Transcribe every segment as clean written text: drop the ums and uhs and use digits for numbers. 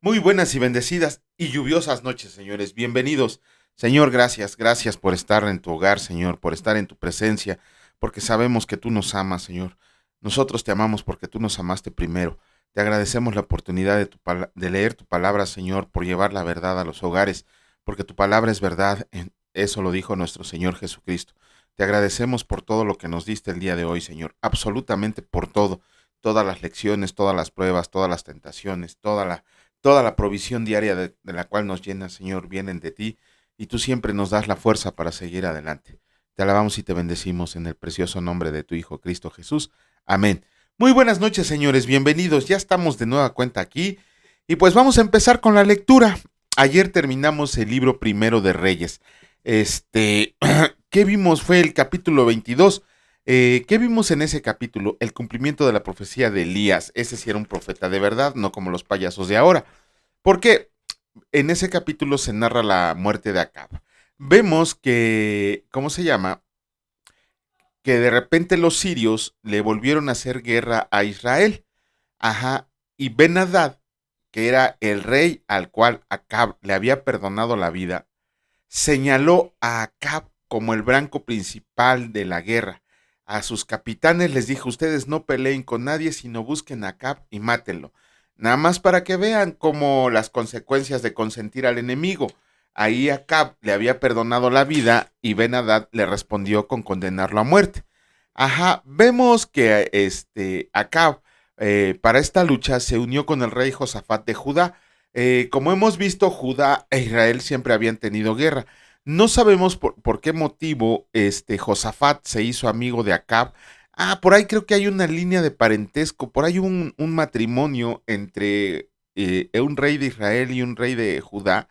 Muy buenas y bendecidas y lluviosas noches, señores. Bienvenidos. Señor, gracias, gracias por estar en tu hogar, Señor, por estar en tu presencia, porque sabemos que tú nos amas, Señor. Nosotros te amamos porque tú nos amaste primero. Te agradecemos la oportunidad de leer tu palabra, Señor, por llevar la verdad a los hogares, porque tu palabra es verdad. Eso lo dijo nuestro Señor Jesucristo. Te agradecemos por todo lo que nos diste el día de hoy, Señor. Absolutamente por todo. Todas las lecciones, todas las pruebas, todas las tentaciones, toda la provisión diaria de la cual nos llena, Señor, vienen de ti y tú siempre nos das la fuerza para seguir adelante. Te alabamos y te bendecimos en el precioso nombre de tu Hijo Cristo Jesús. Amén. Muy buenas noches, señores, bienvenidos. Ya estamos de nueva cuenta aquí y pues vamos a empezar con la lectura. Ayer terminamos el libro primero de Reyes. ¿Qué vimos? Fue el capítulo 22. ¿Qué vimos en ese capítulo? El cumplimiento de la profecía de Elías. Ese sí era un profeta de verdad, no como los payasos de ahora. Porque en ese capítulo se narra la muerte de Acab. Vemos que, ¿cómo se llama? Que de repente los sirios le volvieron a hacer guerra a Israel. Ajá. Y Ben-Hadad, que era el rey al cual Acab le había perdonado la vida, señaló a Acab como el blanco principal de la guerra. A sus capitanes les dijo: ustedes no peleen con nadie, sino busquen a Acab y mátenlo. Nada más para que vean como las consecuencias de consentir al enemigo. Ahí Acab le había perdonado la vida y Ben-Hadad le respondió con condenarlo a muerte. Ajá, vemos que Acab para esta lucha se unió con el rey Josafat de Judá. Como hemos visto, Judá e Israel siempre habían tenido guerra. No sabemos por qué motivo Josafat se hizo amigo de Acab. Por ahí creo que hay una línea de parentesco, por ahí un matrimonio entre un rey de Israel y un rey de Judá,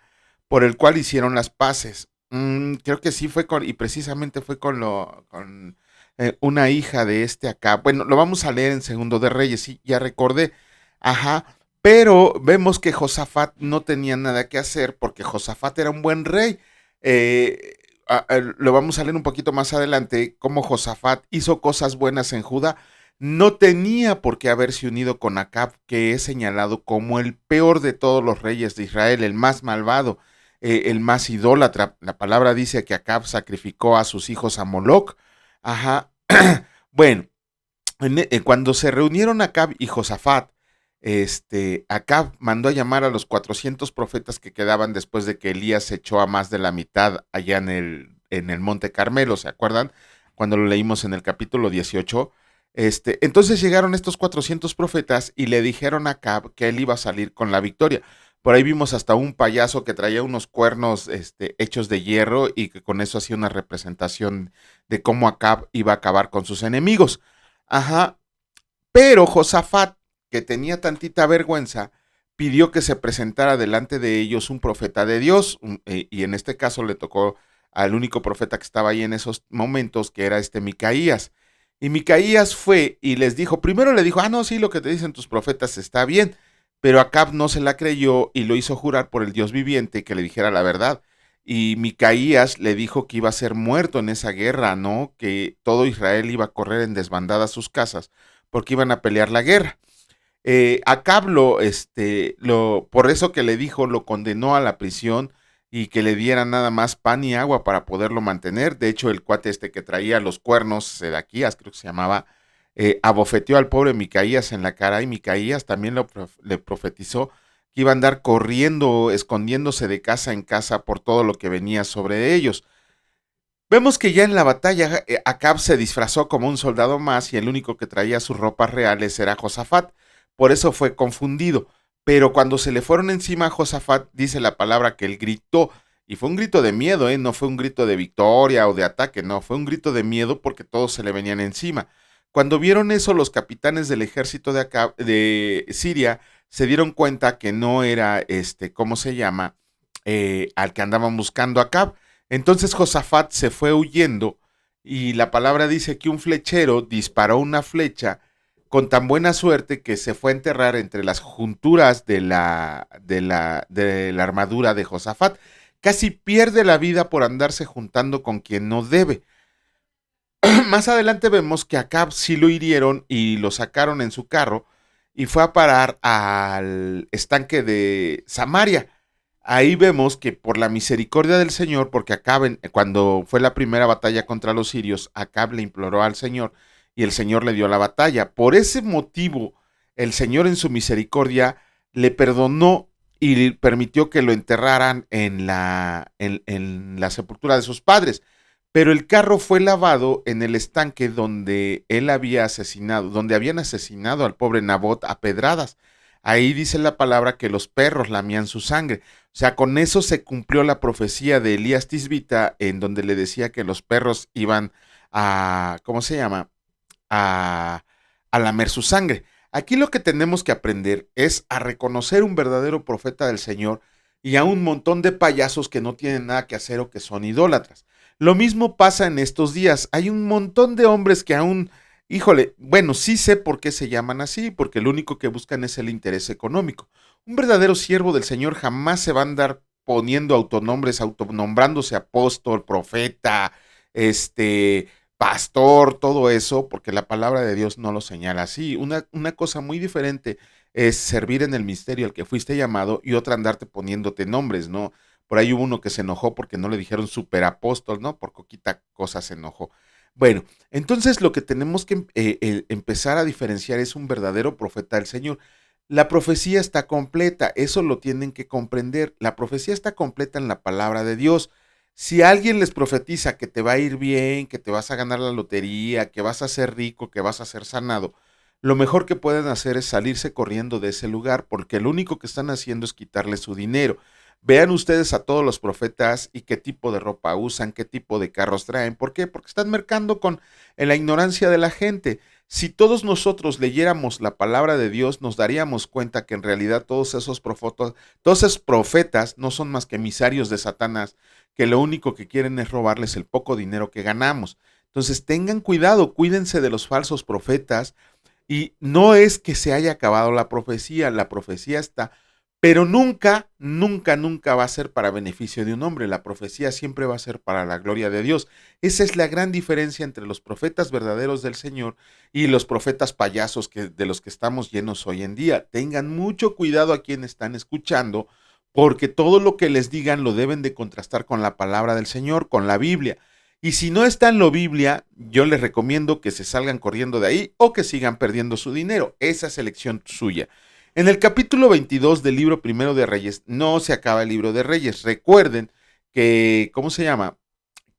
por el cual hicieron las paces. Creo que sí fue y precisamente fue con una hija de Acab. Bueno, lo vamos a leer en Segundo de Reyes, sí, ya recordé. Ajá, pero vemos que Josafat no tenía nada que hacer porque Josafat era un buen rey. Eh, lo vamos a leer un poquito más adelante, cómo Josafat hizo cosas buenas en Judá. No tenía por qué haberse unido con Acab, que es señalado como el peor de todos los reyes de Israel, el más malvado, el más idólatra. La palabra dice que Acab sacrificó a sus hijos a Moloc. Ajá. Bueno, cuando se reunieron Acab y Josafat, Acab mandó a llamar a los 400 profetas que quedaban después de que Elías echó a más de la mitad allá en el Monte Carmelo, ¿se acuerdan? Cuando lo leímos en el capítulo 18. Entonces llegaron estos 400 profetas y le dijeron a Acab que él iba a salir con la victoria. Por ahí vimos hasta un payaso que traía unos cuernos hechos de hierro y que con eso hacía una representación de cómo Acab iba a acabar con sus enemigos. Ajá. Pero Josafat, que tenía tantita vergüenza, pidió que se presentara delante de ellos un profeta de Dios, y en este caso le tocó al único profeta que estaba ahí en esos momentos, que era Micaías. Y Micaías fue y les dijo, primero le dijo: no, sí, lo que te dicen tus profetas está bien, pero Acab no se la creyó y lo hizo jurar por el Dios viviente que le dijera la verdad. Y Micaías le dijo que iba a ser muerto en esa guerra, ¿no? Que todo Israel iba a correr en desbandada a sus casas porque iban a pelear la guerra. Acab por eso que le dijo, lo condenó a la prisión y que le diera nada más pan y agua para poderlo mantener. De hecho, el cuate que traía los cuernos, Sedaquías, creo que se llamaba, abofeteó al pobre Micaías en la cara, y Micaías también le profetizó que iba a andar corriendo, escondiéndose de casa en casa por todo lo que venía sobre ellos. Vemos que ya en la batalla Acab se disfrazó como un soldado más y el único que traía sus ropas reales era Josafat. Por eso fue confundido. Pero cuando se le fueron encima a Josafat, dice la palabra que él gritó. Y fue un grito de miedo, no fue un grito de victoria o de ataque, no, fue un grito de miedo porque todos se le venían encima. Cuando vieron eso, los capitanes del ejército de Siria se dieron cuenta que no era ¿cómo se llama? Al que andaban buscando a Acab. Entonces Josafat se fue huyendo y la palabra dice que un flechero disparó una flecha con tan buena suerte que se fue a enterrar entre las junturas de la armadura de Josafat. Casi pierde la vida por andarse juntando con quien no debe. Más adelante vemos que a Acab sí lo hirieron y lo sacaron en su carro y fue a parar al estanque de Samaria. Ahí vemos que por la misericordia del Señor, porque cuando fue la primera batalla contra los sirios, Acab le imploró al Señor y el Señor le dio la batalla. Por ese motivo, el Señor en su misericordia le perdonó y permitió que lo enterraran en la sepultura de sus padres. Pero el carro fue lavado en el estanque donde él había asesinado, donde habían asesinado al pobre Nabot a pedradas. Ahí dice la palabra que los perros lamían su sangre. O sea, con eso se cumplió la profecía de Elías Tisbita, en donde le decía que los perros iban a, ¿cómo se llama? A, a lamer su sangre. Aquí lo que tenemos que aprender es a reconocer un verdadero profeta del Señor y a un montón de payasos que no tienen nada que hacer o que son idólatras. Lo mismo pasa en estos días. Hay un montón de hombres que aún, híjole, bueno, sí sé por qué se llaman así, porque lo único que buscan es el interés económico. Un verdadero siervo del Señor jamás se va a andar poniendo autonombres, autonombrándose apóstol, profeta, pastor, todo eso, porque la palabra de Dios no lo señala así. Una cosa muy diferente es servir en el misterio al que fuiste llamado y otra andarte poniéndote nombres, ¿no? Por ahí hubo uno que se enojó porque no le dijeron superapóstol, ¿no? Por coquita cosa se enojó. Bueno, entonces lo que tenemos que empezar a diferenciar es un verdadero profeta del Señor. La profecía está completa, eso lo tienen que comprender. La profecía está completa en la palabra de Dios. Si alguien les profetiza que te va a ir bien, que te vas a ganar la lotería, que vas a ser rico, que vas a ser sanado, lo mejor que pueden hacer es salirse corriendo de ese lugar, porque lo único que están haciendo es quitarle su dinero. Vean ustedes a todos los profetas y qué tipo de ropa usan, qué tipo de carros traen. ¿Por qué? Porque están mercando con la ignorancia de la gente. Si todos nosotros leyéramos la palabra de Dios, nos daríamos cuenta que en realidad todos esos profetas no son más que emisarios de Satanás, que lo único que quieren es robarles el poco dinero que ganamos. Entonces tengan cuidado, cuídense de los falsos profetas y no es que se haya acabado la profecía está, pero nunca, nunca, nunca va a ser para beneficio de un hombre. La profecía siempre va a ser para la gloria de Dios. Esa es la gran diferencia entre los profetas verdaderos del Señor y los profetas payasos de los que estamos llenos hoy en día. Tengan mucho cuidado a quienes están escuchando, porque todo lo que les digan lo deben de contrastar con la palabra del Señor, con la Biblia. Y si no está en la Biblia, yo les recomiendo que se salgan corriendo de ahí o que sigan perdiendo su dinero. Esa es elección suya. En el capítulo 22 del libro primero de Reyes, no se acaba el libro de Reyes. Recuerden que, ¿cómo se llama?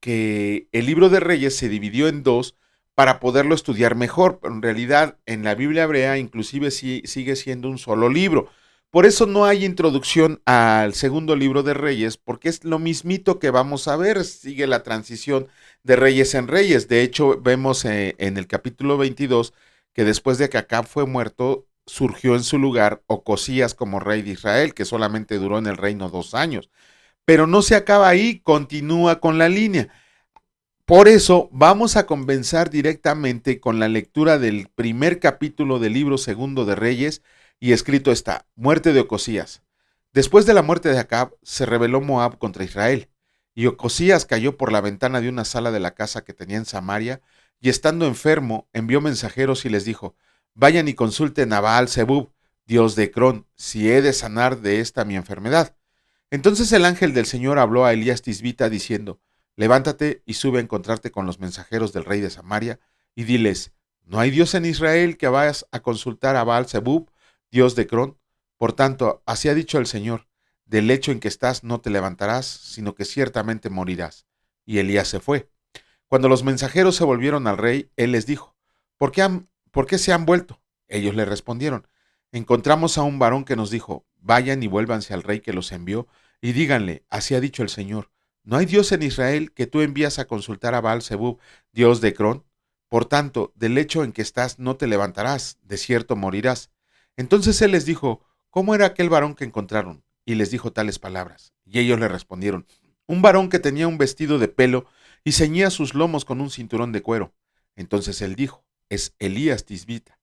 Que el libro de Reyes se dividió en dos para poderlo estudiar mejor, pero en realidad en la Biblia hebrea inclusive sigue siendo un solo libro. Por eso no hay introducción al segundo libro de Reyes, porque es lo mismito que vamos a ver, sigue la transición de Reyes en Reyes. De hecho, vemos en el capítulo 22 que después de que Acab fue muerto, surgió en su lugar Ocosías como rey de Israel, que solamente duró en el reino 2 años. Pero no se acaba ahí, continúa con la línea. Por eso vamos a comenzar directamente con la lectura del primer capítulo del libro segundo de Reyes, y escrito está: muerte de Ocosías. Después de la muerte de Acab, se rebeló Moab contra Israel, y Ocosías cayó por la ventana de una sala de la casa que tenía en Samaria, y estando enfermo, envió mensajeros y les dijo: vayan y consulten a Baal Zebub, dios de Ecrón, si he de sanar de esta mi enfermedad. Entonces el ángel del Señor habló a Elías Tisbita diciendo: levántate y sube a encontrarte con los mensajeros del rey de Samaria, y diles: ¿no hay Dios en Israel que vayas a consultar a Baal Zebub, dios de Ecrón? Por tanto, así ha dicho el Señor: del lecho en que estás no te levantarás, sino que ciertamente morirás. Y Elías se fue. Cuando los mensajeros se volvieron al rey, él les dijo: ¿por qué se han vuelto? Ellos le respondieron: encontramos a un varón que nos dijo: vayan y vuélvanse al rey que los envió, y díganle: así ha dicho el Señor: ¿no hay Dios en Israel que tú envías a consultar a Baal Zebub, dios de Ecrón? Por tanto, del lecho en que estás no te levantarás, de cierto morirás. Entonces él les dijo: ¿cómo era aquel varón que encontraron? Y les dijo tales palabras. Y ellos le respondieron: un varón que tenía un vestido de pelo y ceñía sus lomos con un cinturón de cuero. Entonces él dijo: es Elías Tisbita.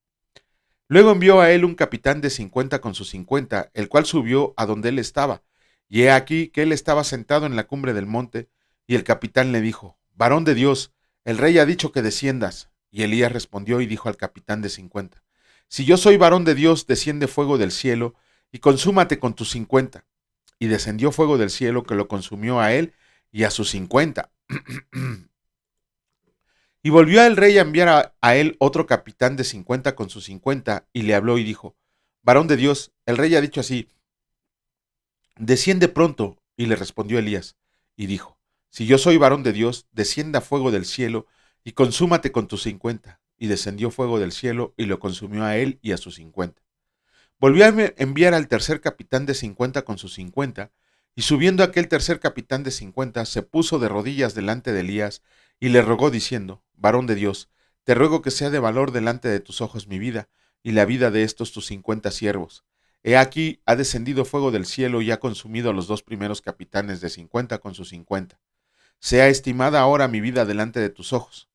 Luego envió a él un capitán de 50 con sus 50, el cual subió a donde él estaba. Y he aquí que él estaba sentado en la cumbre del monte, y el capitán le dijo: varón de Dios, el rey ha dicho que desciendas. Y Elías respondió y dijo al capitán de 50: si yo soy varón de Dios, desciende fuego del cielo y consúmate con tus 50. Y descendió fuego del cielo que lo consumió a él y a sus 50. Y volvió el rey a enviar a él otro capitán de 50 con sus 50, y le habló y dijo, varón de Dios, el rey ha dicho así, desciende pronto. Y le respondió Elías, y dijo, si yo soy varón de Dios, descienda fuego del cielo, y consúmate con tus 50. Y descendió fuego del cielo, y lo consumió a él y a sus 50. Volvió a enviar al tercer capitán de 50 con sus 50, y subiendo aquel tercer capitán de 50, se puso de rodillas delante de Elías, y le rogó diciendo, varón de Dios, te ruego que sea de valor delante de tus ojos mi vida, y la vida de estos tus 50 siervos. He aquí, ha descendido fuego del cielo y ha consumido a los dos primeros capitanes de 50 con sus 50. Sea estimada ahora mi vida delante de tus ojos.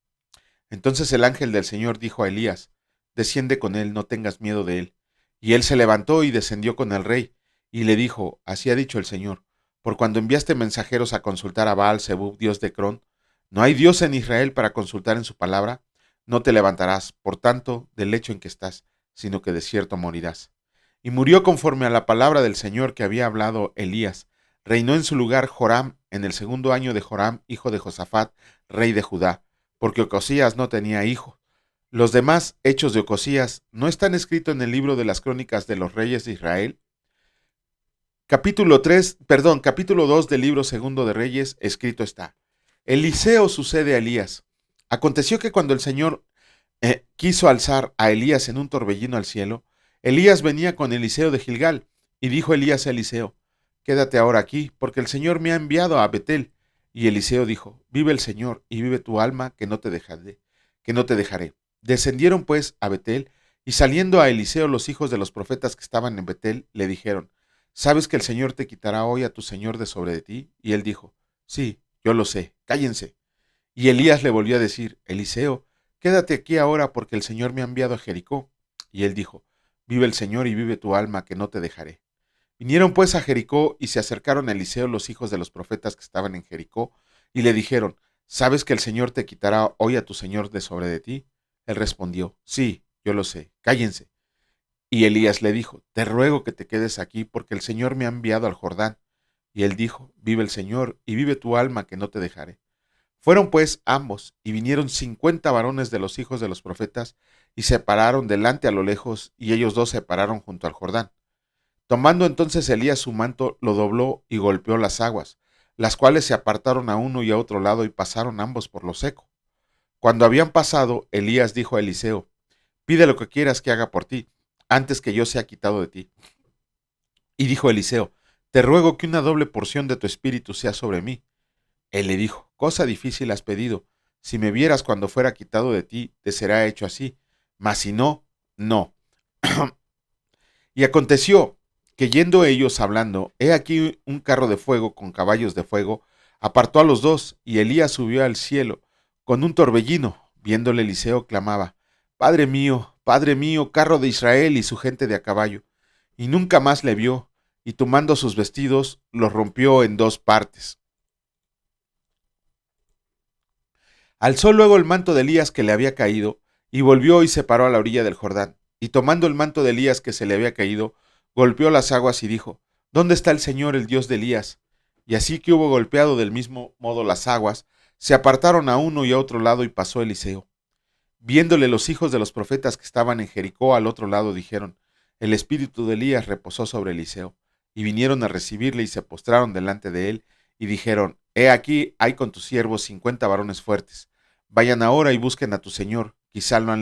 Entonces el ángel del Señor dijo a Elías, desciende con él, no tengas miedo de él. Y él se levantó y descendió con el rey, y le dijo, así ha dicho el Señor, por cuando enviaste mensajeros a consultar a Baal Zebub, dios de Cron, no hay Dios en Israel para consultar en su palabra, no te levantarás, por tanto, del lecho en que estás, sino que de cierto morirás. Y murió conforme a la palabra del Señor que había hablado Elías. Reinó en su lugar Joram en el segundo año de Joram, hijo de Josafat, rey de Judá, porque Ocosías no tenía hijo. Los demás hechos de Ocosías no están escritos en el libro de las crónicas de los reyes de Israel. Capítulo 2 del libro segundo de Reyes, escrito está. Eliseo sucede a Elías. Aconteció que cuando el Señor quiso alzar a Elías en un torbellino al cielo, Elías venía con Eliseo de Gilgal, y dijo Elías a Eliseo, quédate ahora aquí, porque el Señor me ha enviado a Betel. Y Eliseo dijo, vive el Señor, y vive tu alma, que no te dejaré. Descendieron pues a Betel, y saliendo a Eliseo los hijos de los profetas que estaban en Betel, le dijeron, ¿sabes que el Señor te quitará hoy a tu Señor de sobre de ti? Y él dijo, sí, yo lo sé, cállense. Y Elías le volvió a decir, Eliseo, quédate aquí ahora porque el Señor me ha enviado a Jericó. Y él dijo, vive el Señor y vive tu alma, que no te dejaré. Vinieron pues a Jericó y se acercaron a Eliseo los hijos de los profetas que estaban en Jericó, y le dijeron, ¿sabes que el Señor te quitará hoy a tu Señor de sobre de ti? Él respondió, sí, yo lo sé, cállense. Y Elías le dijo, te ruego que te quedes aquí porque el Señor me ha enviado al Jordán. Y él dijo, vive el Señor y vive tu alma, que no te dejaré. Fueron pues ambos, y vinieron 50 varones de los hijos de los profetas, y se pararon delante a lo lejos, y ellos dos se pararon junto al Jordán. Tomando entonces Elías su manto, lo dobló y golpeó las aguas, las cuales se apartaron a uno y a otro lado, y pasaron ambos por lo seco. Cuando habían pasado, Elías dijo a Eliseo, pide lo que quieras que haga por ti, antes que yo sea quitado de ti. Y dijo Eliseo, te ruego que una doble porción de tu espíritu sea sobre mí. Él le dijo, cosa difícil has pedido. Si me vieras cuando fuera quitado de ti, te será hecho así. Mas si no, no. Y aconteció que yendo ellos hablando, he aquí un carro de fuego con caballos de fuego, apartó a los dos, y Elías subió al cielo con un torbellino. Viéndole Eliseo, clamaba, Padre mío, carro de Israel y su gente de a caballo. Y nunca más le vio, y tomando sus vestidos, los rompió en dos partes. Alzó luego el manto de Elías que le había caído, y volvió y se paró a la orilla del Jordán. Y tomando el manto de Elías que se le había caído, golpeó las aguas y dijo, ¿dónde está el Señor, el Dios de Elías? Y así que hubo golpeado del mismo modo las aguas, se apartaron a uno y a otro lado y pasó Eliseo. Viéndole los hijos de los profetas que estaban en Jericó al otro lado, dijeron, el espíritu de Elías reposó sobre Eliseo. Y vinieron a recibirle y se postraron delante de él, y dijeron, he aquí hay con tus siervos 50 varones fuertes. Vayan ahora y busquen a tu Señor. Quizá lo ha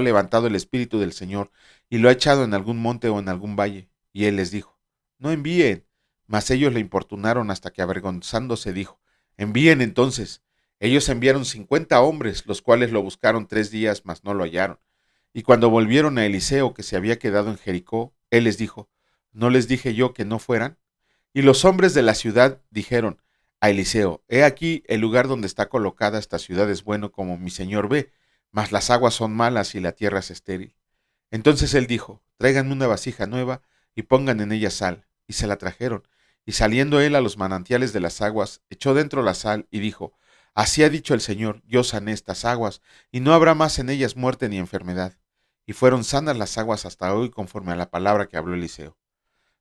levantado el Espíritu del Señor y lo ha echado en algún monte o en algún valle. Y él les dijo, no envíen. Mas ellos le importunaron hasta que avergonzándose dijo, envíen entonces. Ellos enviaron 50 hombres, los cuales lo buscaron 3 días, mas no lo hallaron. Y cuando volvieron a Eliseo, que se había quedado en Jericó, él les dijo, ¿no les dije yo que no fueran? Y los hombres de la ciudad dijeron a Eliseo, he aquí el lugar donde está colocada esta ciudad es bueno como mi señor ve, mas las aguas son malas y la tierra es estéril. Entonces él dijo, tráiganme una vasija nueva y pongan en ella sal. Y se la trajeron. Y saliendo él a los manantiales de las aguas, echó dentro la sal y dijo, así ha dicho el Señor, yo sané estas aguas, y no habrá más en ellas muerte ni enfermedad. y fueron sanas las aguas hasta hoy conforme a la palabra que habló Eliseo.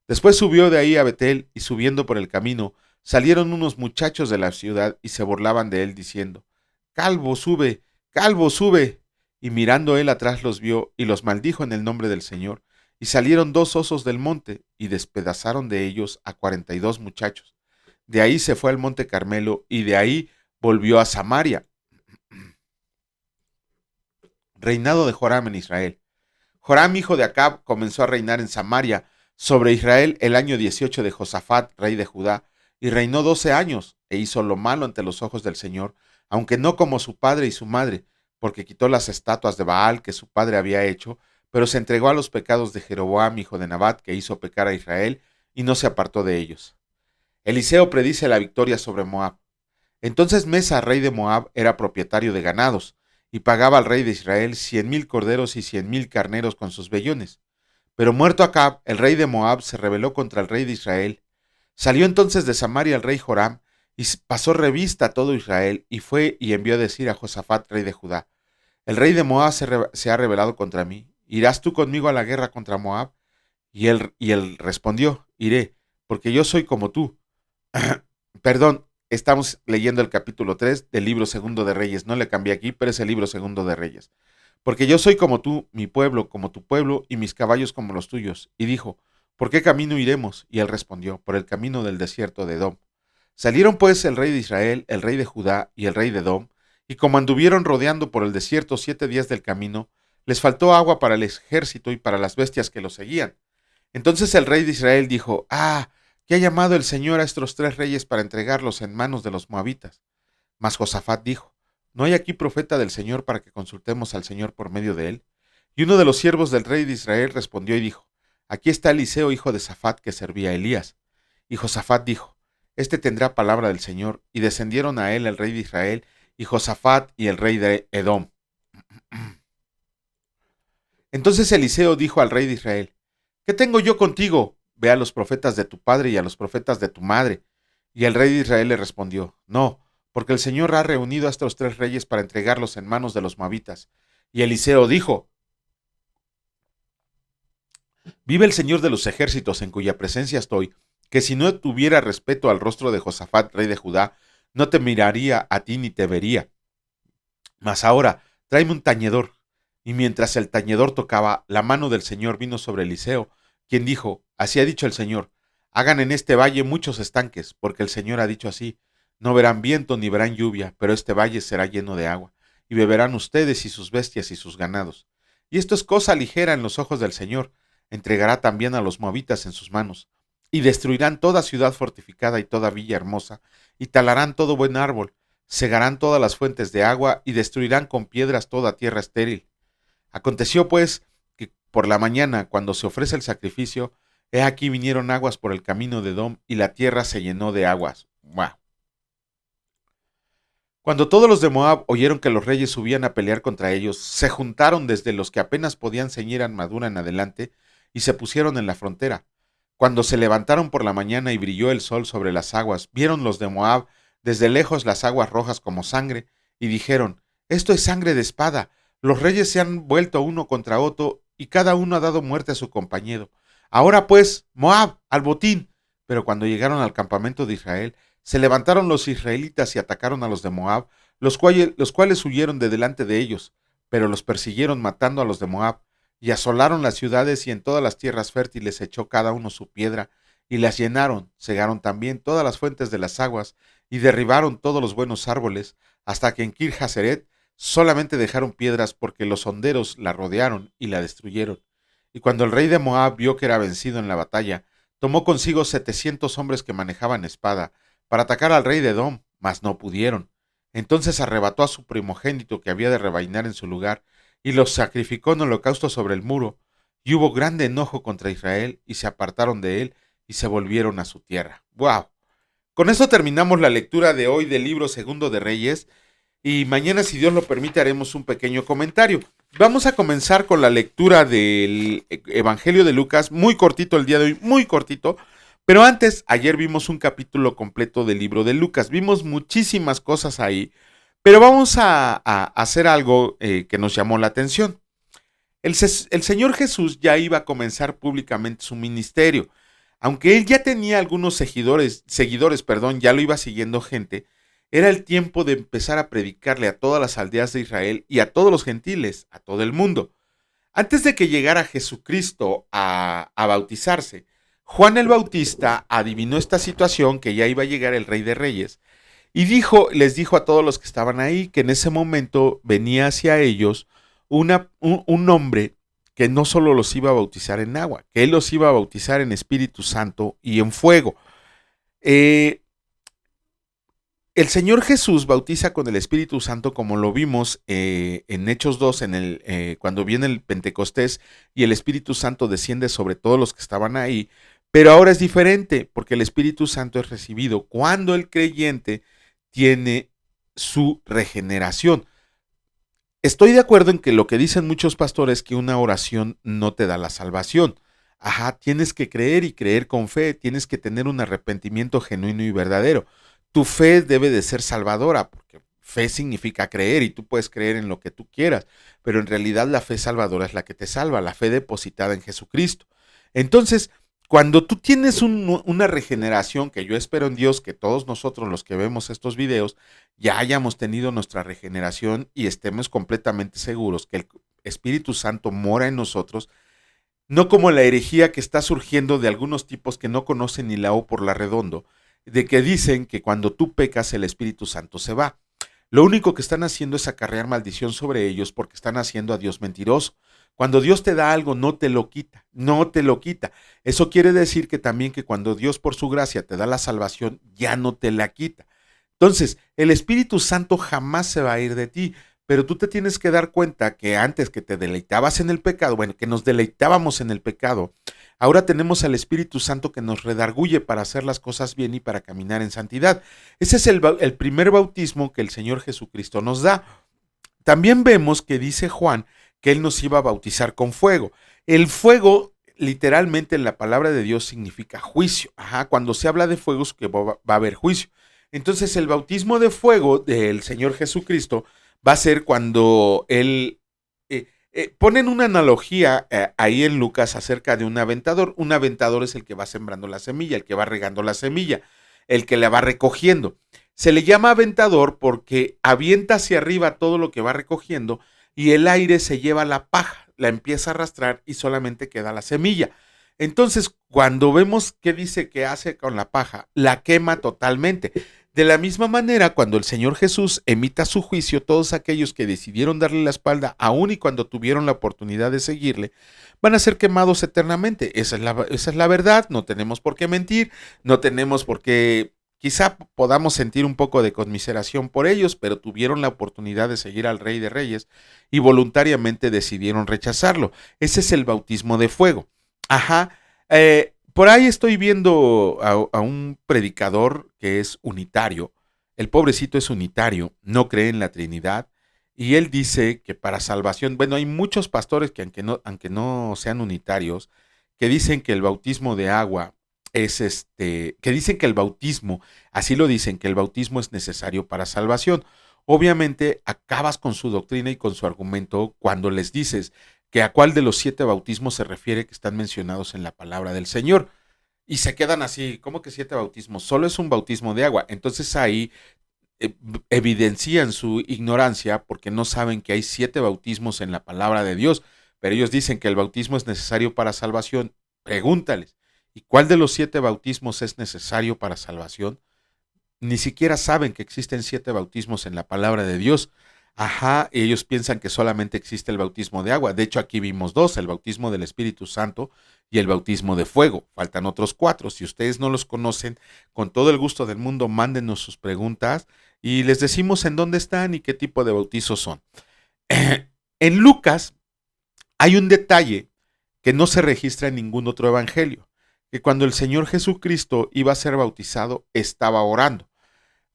Después subió de ahí a Betel, y subiendo por el camino, salieron unos muchachos de la ciudad y se burlaban de él, diciendo: Calvo, sube, calvo, sube. Y mirando él atrás los vio, y los maldijo en el nombre del Señor. Y salieron 2 osos del monte, y despedazaron de ellos a 42 muchachos. De ahí se fue al monte Carmelo, y de ahí volvió a Samaria. Reinado de Joram en Israel. Joram, hijo de Acab, comenzó a reinar en Samaria sobre Israel el año 18 de Josafat, rey de Judá, y reinó 12 años, e hizo lo malo ante los ojos del Señor, aunque no como su padre y su madre, porque quitó las estatuas de Baal que su padre había hecho, pero se entregó a los pecados de Jeroboam, hijo de Nabat, que hizo pecar a Israel, y no se apartó de ellos. Eliseo predice la victoria sobre Moab. Entonces Mesa, rey de Moab, era propietario de ganados, y pagaba al rey de Israel 100,000 corderos y 100,000 carneros con sus vellones. Pero muerto Acab, el rey de Moab se rebeló contra el rey de Israel. Salió entonces de Samaria el rey Joram, y pasó revista a todo Israel, y fue y envió a decir a Josafat, rey de Judá: El rey de Moab se ha rebelado contra mí. ¿Irás tú conmigo a la guerra contra Moab? Y él respondió: Iré, porque yo soy como tú. Perdón, estamos leyendo el capítulo 3 del libro segundo de Reyes. No le cambié aquí, pero es el libro segundo de Reyes. Porque yo soy como tú, mi pueblo como tu pueblo, y mis caballos como los tuyos. Y dijo: ¿Por qué camino iremos? Y él respondió: Por el camino del desierto de Edom. Salieron pues el rey de Israel, el rey de Judá y el rey de Edom, y como anduvieron rodeando por el desierto 7 días del camino, les faltó agua para el ejército y para las bestias que los seguían. Entonces el rey de Israel dijo: que ha llamado el Señor a estos 3 reyes para entregarlos en manos de los moabitas. Mas Josafat dijo: ¿No hay aquí profeta del Señor para que consultemos al Señor por medio de él? Y uno de los siervos del rey de Israel respondió y dijo: Aquí está Eliseo, hijo de Safat, que servía a Elías. Y Josafat dijo: Este tendrá palabra del Señor. Y descendieron a él el rey de Israel, y Josafat y el rey de Edom. Entonces Eliseo dijo al rey de Israel: ¿Qué tengo yo contigo? Ve a los profetas de tu padre y a los profetas de tu madre. Y el rey de Israel le respondió: No, porque el Señor ha reunido a estos 3 reyes para entregarlos en manos de los moabitas. Y Eliseo dijo: Vive el Señor de los ejércitos, en cuya presencia estoy, que si no tuviera respeto al rostro de Josafat, rey de Judá, no te miraría a ti ni te vería. Mas ahora, tráeme un tañedor. Y mientras el tañedor tocaba, la mano del Señor vino sobre Eliseo, quien dijo: Así ha dicho el Señor: Hagan en este valle muchos estanques, porque el Señor ha dicho así: No verán viento ni verán lluvia, pero este valle será lleno de agua, y beberán ustedes y sus bestias y sus ganados. Y esto es cosa ligera en los ojos del Señor. Entregará también a los moabitas en sus manos, y destruirán toda ciudad fortificada y toda villa hermosa, y talarán todo buen árbol, cegarán todas las fuentes de agua, y destruirán con piedras toda tierra estéril. Aconteció pues que por la mañana, cuando se ofrece el sacrificio, he aquí vinieron aguas por el camino de Edom, y la tierra se llenó de aguas. ¡Wow! Cuando todos los de Moab oyeron que los reyes subían a pelear contra ellos, se juntaron desde los que apenas podían ceñir armadura en adelante, y se pusieron en la frontera. Cuando se levantaron por la mañana y brilló el sol sobre las aguas, vieron los de Moab desde lejos las aguas rojas como sangre, y dijeron: Esto es sangre de espada. Los reyes se han vuelto uno contra otro, y cada uno ha dado muerte a su compañero. Ahora pues, Moab, al botín. Pero cuando llegaron al campamento de Israel, se levantaron los israelitas y atacaron a los de Moab, los cuales huyeron de delante de ellos, pero los persiguieron matando a los de Moab, y asolaron las ciudades, y en todas las tierras fértiles echó cada uno su piedra, y las llenaron, cegaron también todas las fuentes de las aguas, y derribaron todos los buenos árboles, hasta que en Kir Haseret solamente dejaron piedras, porque los honderos la rodearon y la destruyeron. Y cuando el rey de Moab vio que era vencido en la batalla, tomó consigo 700 hombres que manejaban espada, para atacar al rey de Edom, mas no pudieron. Entonces arrebató a su primogénito que había de rebainar en su lugar, y los sacrificó en holocausto sobre el muro, y hubo grande enojo contra Israel, y se apartaron de él, y se volvieron a su tierra. ¡Wow! Con esto terminamos la lectura de hoy del libro segundo de Reyes, y mañana, si Dios lo permite, haremos un pequeño comentario. Vamos a comenzar con la lectura del Evangelio de Lucas, muy cortito el día de hoy, muy cortito. Pero antes, ayer vimos un capítulo completo del libro de Lucas, vimos muchísimas cosas ahí, pero vamos a hacer algo que nos llamó la atención. El Señor Jesús ya iba a comenzar públicamente su ministerio. Aunque él ya tenía algunos seguidores, perdón, ya lo iba siguiendo gente, era el tiempo de empezar a predicarle a todas las aldeas de Israel y a todos los gentiles, a todo el mundo. Antes de que llegara Jesucristo a bautizarse, Juan el Bautista adivinó esta situación, que ya iba a llegar el Rey de Reyes, y les dijo a todos los que estaban ahí que en ese momento venía hacia ellos un hombre que no solo los iba a bautizar en agua, que él los iba a bautizar en Espíritu Santo y en fuego. Eh, el Señor Jesús bautiza con el Espíritu Santo, como lo vimos en Hechos 2, cuando viene el Pentecostés y el Espíritu Santo desciende sobre todos los que estaban ahí, pero ahora es diferente porque el Espíritu Santo es recibido cuando el creyente tiene su regeneración. Estoy de acuerdo en que lo que dicen muchos pastores, que una oración no te da la salvación. Ajá, tienes que creer y creer con fe, tienes que tener un arrepentimiento genuino y verdadero. Tu fe debe de ser salvadora, porque fe significa creer y tú puedes creer en lo que tú quieras, pero en realidad la fe salvadora es la que te salva, la fe depositada en Jesucristo. Entonces, cuando tú tienes una regeneración, que yo espero en Dios que todos nosotros los que vemos estos videos ya hayamos tenido nuestra regeneración y estemos completamente seguros que el Espíritu Santo mora en nosotros, no como la herejía que está surgiendo de algunos tipos que no conocen ni la O por la redondo, de que dicen que cuando tú pecas el Espíritu Santo se va. Lo único que están haciendo es acarrear maldición sobre ellos porque están haciendo a Dios mentiroso. Cuando Dios te da algo, no te lo quita, no te lo quita. Eso quiere decir que también que cuando Dios por su gracia te da la salvación, ya no te la quita. Entonces, el Espíritu Santo jamás se va a ir de ti, pero tú te tienes que dar cuenta que antes que te deleitabas en el pecado, bueno, que nos deleitábamos en el pecado, ahora tenemos al Espíritu Santo que nos redarguye para hacer las cosas bien y para caminar en santidad. Ese es el primer bautismo que el Señor Jesucristo nos da. También vemos que dice Juan que Él nos iba a bautizar con fuego. El fuego, literalmente en la palabra de Dios, significa juicio. Ajá, cuando se habla de fuego es que va a haber juicio. Entonces el bautismo de fuego del Señor Jesucristo va a ser cuando Él... ponen una analogía ahí en Lucas acerca de un aventador. Un aventador es el que va sembrando la semilla, el que va regando la semilla, el que la va recogiendo. Se le llama aventador porque avienta hacia arriba todo lo que va recogiendo y el aire se lleva la paja, la empieza a arrastrar y solamente queda la semilla. Entonces, cuando vemos qué dice que hace con la paja, la quema totalmente. De la misma manera, cuando el Señor Jesús emita su juicio, todos aquellos que decidieron darle la espalda, aun y cuando tuvieron la oportunidad de seguirle, van a ser quemados eternamente. Esa es la verdad, no tenemos por qué mentir, no tenemos por qué... Quizá podamos sentir un poco de conmiseración por ellos, pero tuvieron la oportunidad de seguir al Rey de Reyes y voluntariamente decidieron rechazarlo. Ese es el bautismo de fuego. Ajá. Por ahí estoy viendo a un predicador que es unitario. El pobrecito es unitario, no cree en la Trinidad. Y él dice que para salvación, bueno, hay muchos pastores que aunque no sean unitarios, que dicen que el bautismo de agua es que dicen que el bautismo, así lo dicen, que el bautismo es necesario para salvación. Obviamente acabas con su doctrina y con su argumento cuando les dices que a cuál de los 7 bautismos se refiere que están mencionados en la palabra del Señor. Y se quedan así, ¿cómo que 7 bautismos? Solo es un bautismo de agua. Entonces ahí evidencian su ignorancia porque no saben que hay 7 bautismos en la palabra de Dios, pero ellos dicen que el bautismo es necesario para salvación. Pregúntales, ¿y cuál de los 7 bautismos es necesario para salvación? Ni siquiera saben que existen 7 bautismos en la palabra de Dios. Ajá, y ellos piensan que solamente existe el bautismo de agua. De hecho, aquí vimos 2, el bautismo del Espíritu Santo y el bautismo de fuego. Faltan otros 4. Si ustedes no los conocen, con todo el gusto del mundo, mándenos sus preguntas y les decimos en dónde están y qué tipo de bautizos son. En Lucas hay un detalle que no se registra en ningún otro evangelio, que cuando el Señor Jesucristo iba a ser bautizado, estaba orando.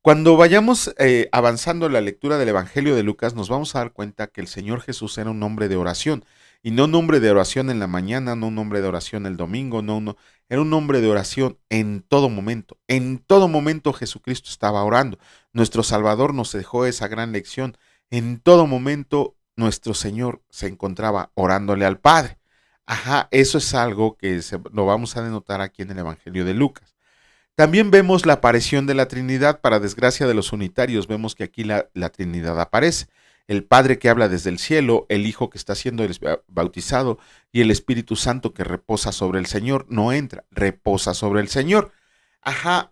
Cuando vayamos avanzando en la lectura del Evangelio de Lucas, nos vamos a dar cuenta que el Señor Jesús era un hombre de oración, y no un hombre de oración en la mañana, no un hombre de oración el domingo, no, era un hombre de oración en todo momento. En todo momento Jesucristo estaba orando. Nuestro Salvador nos dejó esa gran lección. En todo momento nuestro Señor se encontraba orándole al Padre. Ajá, eso es algo que lo vamos a denotar aquí en el Evangelio de Lucas. También vemos la aparición de la Trinidad. Para desgracia de los unitarios, vemos que aquí la Trinidad aparece. El Padre que habla desde el cielo, el Hijo que está siendo bautizado y el Espíritu Santo que reposa sobre el Señor. No entra, reposa sobre el Señor. Ajá,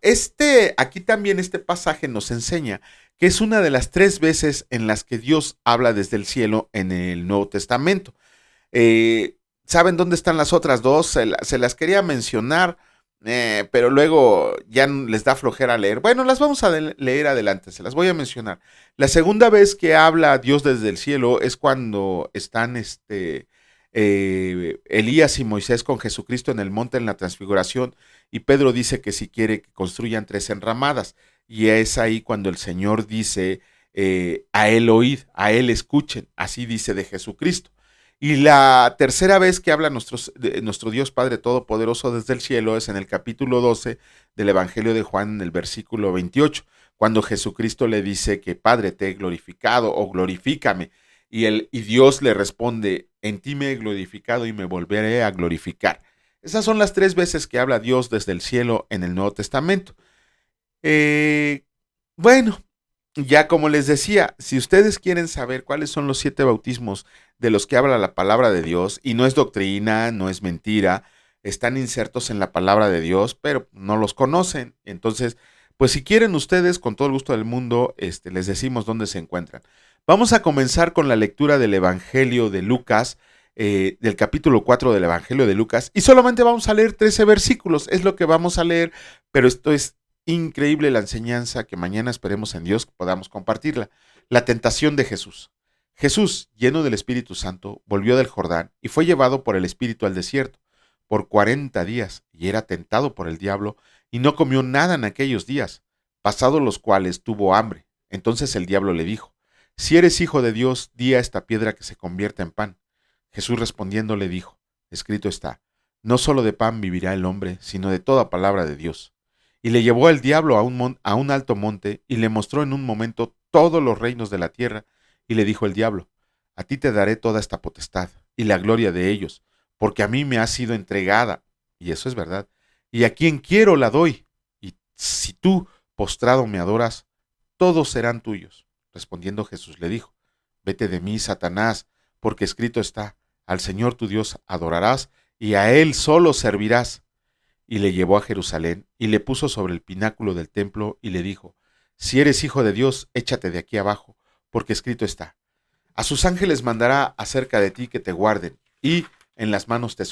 aquí también este pasaje nos enseña que es una de las 3 veces en las que Dios habla desde el cielo en el Nuevo Testamento. ¿Saben dónde están las otras 2? Se las quería mencionar, pero luego ya les da flojera leer. Bueno, las vamos a leer adelante, se las voy a mencionar. La segunda vez que habla Dios desde el cielo es cuando están Elías y Moisés con Jesucristo en el monte en la transfiguración, y Pedro dice que si quiere que construyan 3 enramadas, y es ahí cuando el Señor dice, a él oíd, a él escuchen, así dice de Jesucristo. Y la tercera vez que habla nuestro Dios Padre Todopoderoso desde el cielo es en el capítulo 12 del Evangelio de Juan, en el versículo 28, cuando Jesucristo le dice que Padre, te he glorificado o glorifícame. Y Dios le responde, en ti me he glorificado y me volveré a glorificar. Esas son las 3 veces que habla Dios desde el cielo en el Nuevo Testamento. Bueno, ya como les decía, si ustedes quieren saber cuáles son los 7 bautismos de los que habla la palabra de Dios, y no es doctrina, no es mentira, están insertos en la palabra de Dios, pero no los conocen. Entonces, pues si quieren ustedes, con todo el gusto del mundo, les decimos dónde se encuentran. Vamos a comenzar con la lectura del Evangelio de Lucas, del capítulo 4 del Evangelio de Lucas, y solamente vamos a leer 13 versículos, es lo que vamos a leer, pero esto es increíble la enseñanza que mañana esperemos en Dios que podamos compartirla. La tentación de Jesús. Jesús, lleno del Espíritu Santo, volvió del Jordán y fue llevado por el Espíritu al desierto por 40 días, y era tentado por el diablo, y no comió nada en aquellos días, pasados los cuales tuvo hambre. Entonces el diablo le dijo, si eres hijo de Dios, di a esta piedra que se convierta en pan. Jesús respondiendo le dijo, escrito está, no solo de pan vivirá el hombre, sino de toda palabra de Dios. Y le llevó el diablo a un alto monte, y le mostró en un momento todos los reinos de la tierra, y le dijo el diablo, a ti te daré toda esta potestad, y la gloria de ellos, porque a mí me ha sido entregada, y eso es verdad, y a quien quiero la doy, y si tú, postrado, me adoras, todos serán tuyos. Respondiendo Jesús le dijo, vete de mí, Satanás, porque escrito está, al Señor tu Dios adorarás, y a Él solo servirás. Y le llevó a Jerusalén, y le puso sobre el pináculo del templo, y le dijo, si eres hijo de Dios, échate de aquí abajo, porque escrito está, a sus ángeles mandará acerca de ti que te guarden, y en las manos te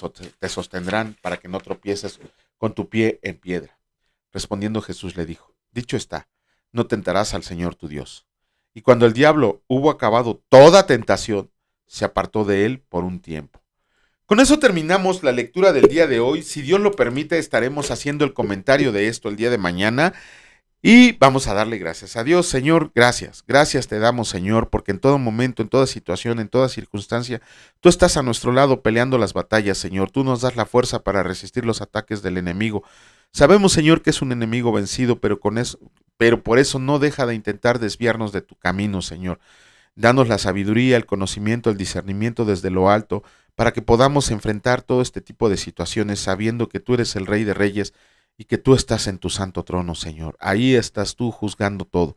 sostendrán para que no tropieces con tu pie en piedra. Respondiendo Jesús le dijo, dicho está, no tentarás al Señor tu Dios. Y cuando el diablo hubo acabado toda tentación, se apartó de él por un tiempo. Con eso terminamos la lectura del día de hoy. Si Dios lo permite, estaremos haciendo el comentario de esto el día de mañana. Y vamos a darle gracias a Dios. Señor, gracias. Gracias te damos, Señor, porque en todo momento, en toda situación, en toda circunstancia, tú estás a nuestro lado peleando las batallas, Señor. Tú nos das la fuerza para resistir los ataques del enemigo. Sabemos, Señor, que es un enemigo vencido, pero por eso no deja de intentar desviarnos de tu camino, Señor. Danos la sabiduría, el conocimiento, el discernimiento desde lo alto, para que podamos enfrentar todo este tipo de situaciones sabiendo que tú eres el Rey de Reyes y que tú estás en tu santo trono, Señor. Ahí estás tú juzgando todo.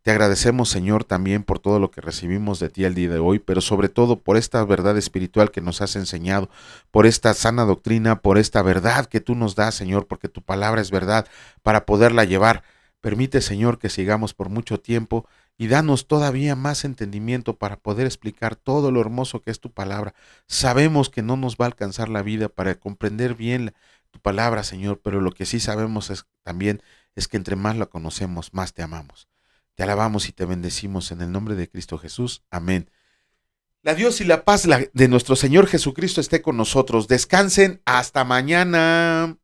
Te agradecemos, Señor, también por todo lo que recibimos de ti el día de hoy, pero sobre todo por esta verdad espiritual que nos has enseñado, por esta sana doctrina, por esta verdad que tú nos das, Señor, porque tu palabra es verdad para poderla llevar. Permite, Señor, que sigamos por mucho tiempo y danos todavía más entendimiento para poder explicar todo lo hermoso que es tu palabra. Sabemos que no nos va a alcanzar la vida para comprender bien tu palabra, Señor, pero lo que sí sabemos también es que entre más la conocemos, más te amamos. Te alabamos y te bendecimos en el nombre de Cristo Jesús. Amén. La Dios y la paz de nuestro Señor Jesucristo esté con nosotros. Descansen hasta mañana.